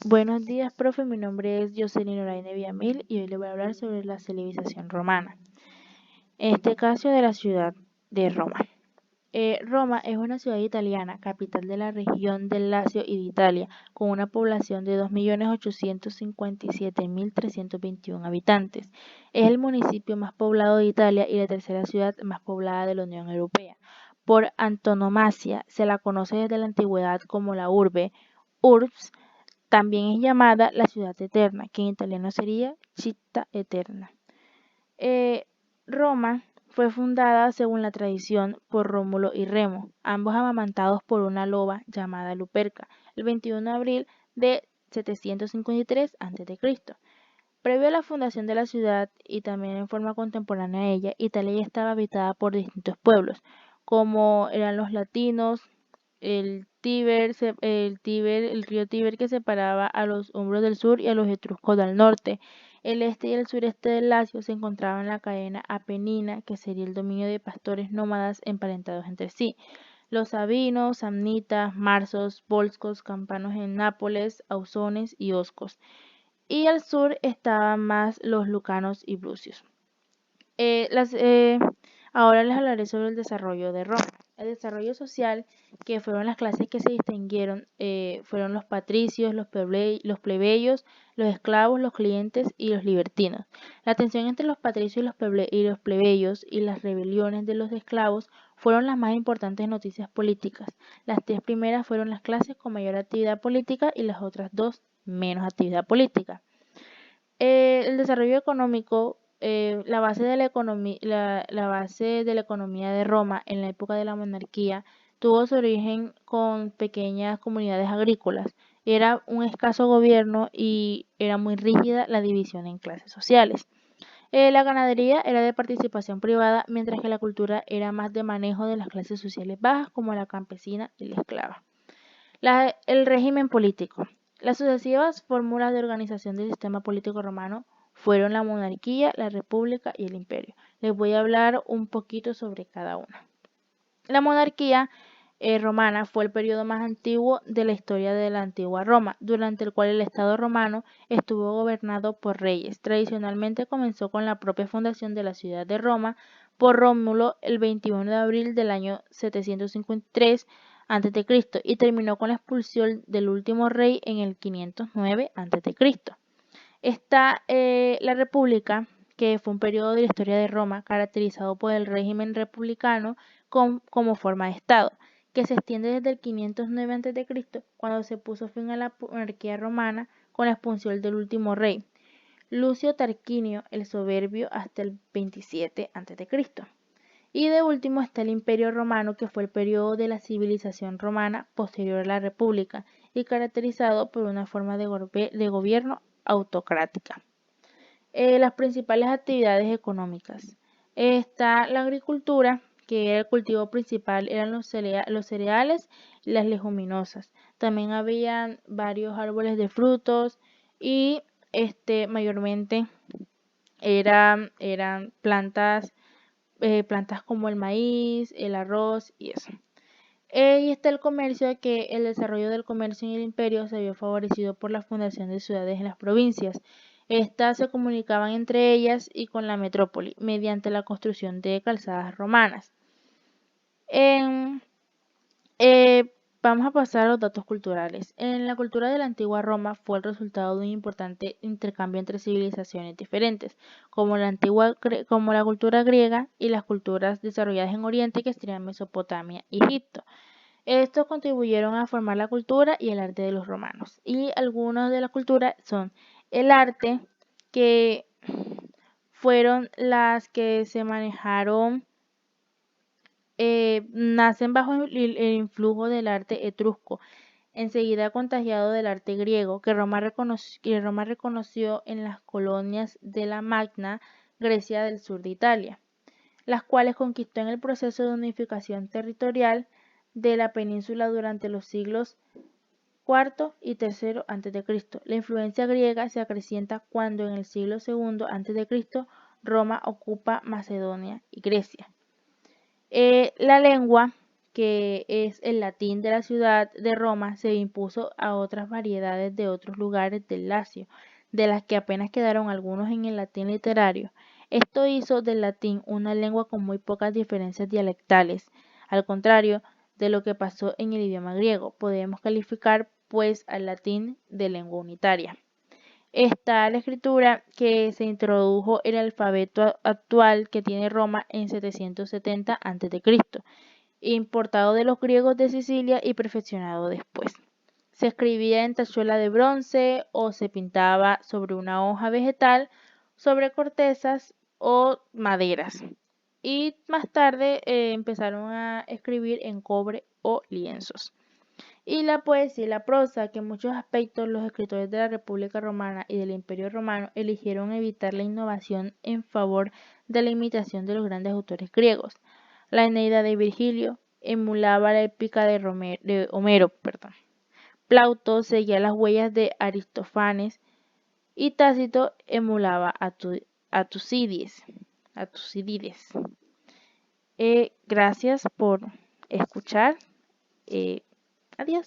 Buenos días, profe. Mi nombre es Jocelyn Oraine Villamil y hoy le voy a hablar sobre la civilización romana. En este caso, de la ciudad de Roma. Roma es una ciudad italiana, capital de la región del Lacio y de Italia, con una población de 2.857.321 habitantes. Es el municipio más poblado de Italia y la tercera ciudad más poblada de la Unión Europea. Por antonomasia, se la conoce desde la antigüedad como la urbe, urbs. También es llamada la ciudad eterna, que en italiano sería Città Eterna. Roma fue fundada, según la tradición, por Rómulo y Remo, ambos amamantados por una loba llamada Luperca, el 21 de abril de 753 a.C. Previo a la fundación de la ciudad y también en forma contemporánea a ella, Italia ya estaba habitada por distintos pueblos, como eran los latinos, el río Tíber que separaba a los umbros del sur y a los etruscos del norte. El este y el sureste del Lacio se encontraban en la cadena apenina, que sería el dominio de pastores nómadas emparentados entre sí. Los sabinos, samnitas, marsos, volscos, campanos en Nápoles, ausones y oscos. Y al sur estaban más los lucanos y brucios. Eh, las, eh, Ahora les hablaré sobre el desarrollo de Roma. El desarrollo social, que fueron las clases que se distinguieron, fueron los patricios, los plebeyos, los esclavos, los clientes y los libertinos. La tensión entre los patricios y los plebeyos y las rebeliones de los esclavos fueron las más importantes noticias políticas. Las tres primeras fueron las clases con mayor actividad política y las otras dos menos actividad política. El desarrollo económico, la base de la base de la economía de Roma en la época de la monarquía tuvo su origen con pequeñas comunidades agrícolas. Era un escaso gobierno y era muy rígida la división en clases sociales. La ganadería era de participación privada, mientras que la cultura era más de manejo de las clases sociales bajas, como la campesina y la esclava. El régimen político. Las sucesivas fórmulas de organización del sistema político romano fueron la monarquía, la república y el imperio. Les voy a hablar un poquito sobre cada una. La monarquía romana fue el periodo más antiguo de la historia de la antigua Roma, durante el cual el Estado romano estuvo gobernado por reyes. Tradicionalmente comenzó con la propia fundación de la ciudad de Roma por Rómulo el 21 de abril del año 753 a.C. y terminó con la expulsión del último rey en el 509 a.C. Está la República, que fue un periodo de la historia de Roma caracterizado por el régimen republicano como forma de Estado, que se extiende desde el 509 a.C., cuando se puso fin a la monarquía romana con la expulsión del último rey, Lucio Tarquinio el Soberbio, hasta el 27 a.C. Y de último está el Imperio Romano, que fue el periodo de la civilización romana posterior a la República y caracterizado por una forma de gobierno autocrática. Las principales actividades económicas. Está la agricultura, que era el cultivo principal, eran los cereales y las leguminosas. También había varios árboles de frutos y mayormente eran plantas como el maíz, el arroz y eso. Y está el comercio, que el desarrollo del comercio en el imperio se vio favorecido por la fundación de ciudades en las provincias. Estas se comunicaban entre ellas y con la metrópoli mediante la construcción de calzadas romanas. En, eh, Vamos a pasar a los datos culturales. En la cultura de la antigua Roma fue el resultado de un importante intercambio entre civilizaciones diferentes, como la cultura griega y las culturas desarrolladas en Oriente, que serían Mesopotamia y Egipto. Estos contribuyeron a formar la cultura y el arte de los romanos. Y algunas de las culturas son el arte, que fueron las que se manejaron, nacen bajo el influjo del arte etrusco, enseguida contagiado del arte griego, que Roma reconoció en las colonias de la Magna Grecia del sur de Italia, las cuales conquistó en el proceso de unificación territorial de la península durante los siglos IV y III a.C. La influencia griega se acrecienta cuando en el siglo II a.C. Roma ocupa Macedonia y Grecia. La lengua, que es el latín de la ciudad de Roma, se impuso a otras variedades de otros lugares del Lacio, de las que apenas quedaron algunos en el latín literario. Esto hizo del latín una lengua con muy pocas diferencias dialectales, al contrario de lo que pasó en el idioma griego. Podemos calificar, pues, al latín de lengua unitaria. Está la escritura que se introdujo el alfabeto actual que tiene Roma en 770 a.C., importado de los griegos de Sicilia y perfeccionado después. Se escribía en tachuela de bronce o se pintaba sobre una hoja vegetal, sobre cortezas o maderas. Y más tarde empezaron a escribir en cobre o lienzos. Y la poesía y la prosa, que en muchos aspectos los escritores de la República Romana y del Imperio Romano eligieron evitar la innovación en favor de la imitación de los grandes autores griegos. La Eneida de Virgilio emulaba la épica de Homero. Plauto seguía las huellas de Aristófanes y Tácito emulaba a Tucídides. Gracias por escuchar. Adiós.